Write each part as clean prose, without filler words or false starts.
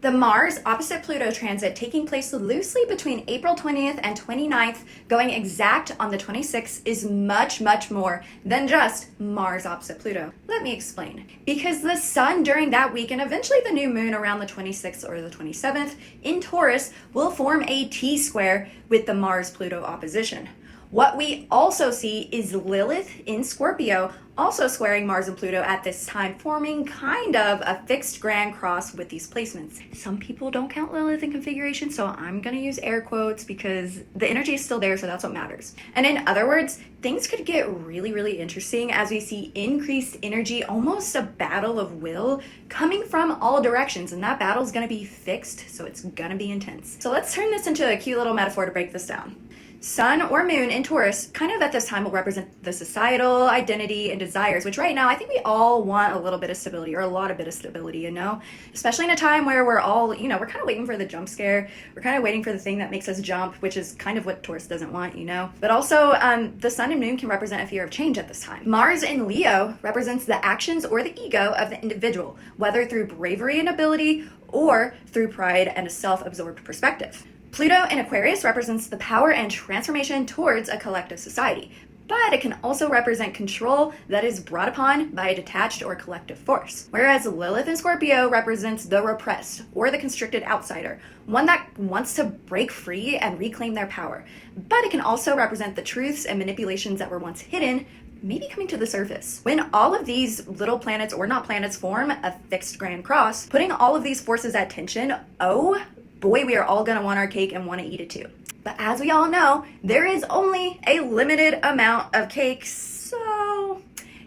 The Mars opposite Pluto transit taking place loosely between April 20th and 29th, going exact on the 26th, is much, much more than just Mars opposite Pluto. Let me explain. Because the Sun during that week and eventually the new moon around the 26th or the 27th in Taurus will form a T-square with the Mars-Pluto opposition. What we also see is Lilith in Scorpio also squaring Mars and Pluto at this time, forming kind of a fixed grand cross with these placements. Some people don't count Lilith in configuration, so I'm going to use air quotes because the energy is still there, so that's what matters. And in other words, things could get really, really interesting as we see increased energy, almost a battle of will coming from all directions, and that battle is going to be fixed, so it's going to be intense. So let's turn this into a cute little metaphor to break this down. Sun or moon in Taurus kind of at this time will represent the societal identity and desires, which right now I think we all want a little bit of stability, or a lot of bit of stability, you know, especially in a time where we're all, you know, we're kind of waiting for the jump scare. We're kind of waiting for the thing that makes us jump, which is kind of what Taurus doesn't want, you know. But also the Sun and moon can represent a fear of change at this time. Mars in Leo represents the actions or the ego of the individual, whether through bravery and ability or through pride and a self-absorbed perspective. Pluto in Aquarius represents the power and transformation towards a collective society, but it can also represent control that is brought upon by a detached or collective force. Whereas Lilith in Scorpio represents the repressed or the constricted outsider, one that wants to break free and reclaim their power. But it can also represent the truths and manipulations that were once hidden, maybe coming to the surface. When all of these little planets or not planets form a fixed grand cross, putting all of these forces at tension, oh boy, we are all gonna want our cake and want to eat it too. But as we all know, there is only a limited amount of cake, so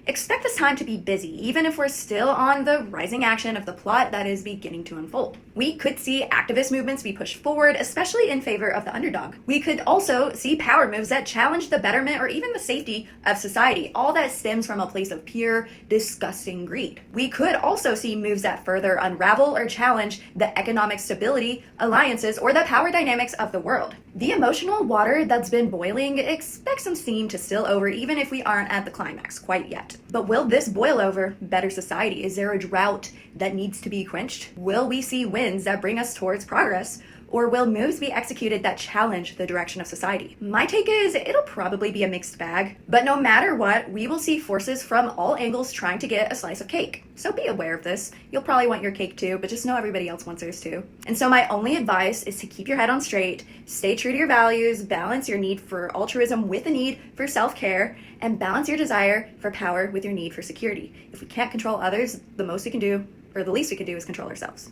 expect this time to be busy, even if we're still on the rising action of the plot that is beginning to unfold. We could see activist movements be pushed forward, especially in favor of the underdog. We could also see power moves that challenge the betterment or even the safety of society, all that stems from a place of pure, disgusting greed. We could also see moves that further unravel or challenge the economic stability, alliances, or the power dynamics of the world. The emotional water that's been boiling, expect some steam to spill over even if we aren't at the climax quite yet. But will this boil over better society? Is there a drought that needs to be quenched? Will we see winds that bring us towards progress? Or will moves be executed that challenge the direction of society? My take is it'll probably be a mixed bag, but no matter what, we will see forces from all angles trying to get a slice of cake. So be aware of this. You'll probably want your cake too, but just know everybody else wants theirs too. And so my only advice is to keep your head on straight, stay true to your values, balance your need for altruism with the need for self-care, and balance your desire for power with your need for security. If we can't control others, the most we can do, or the least we can do, is control ourselves.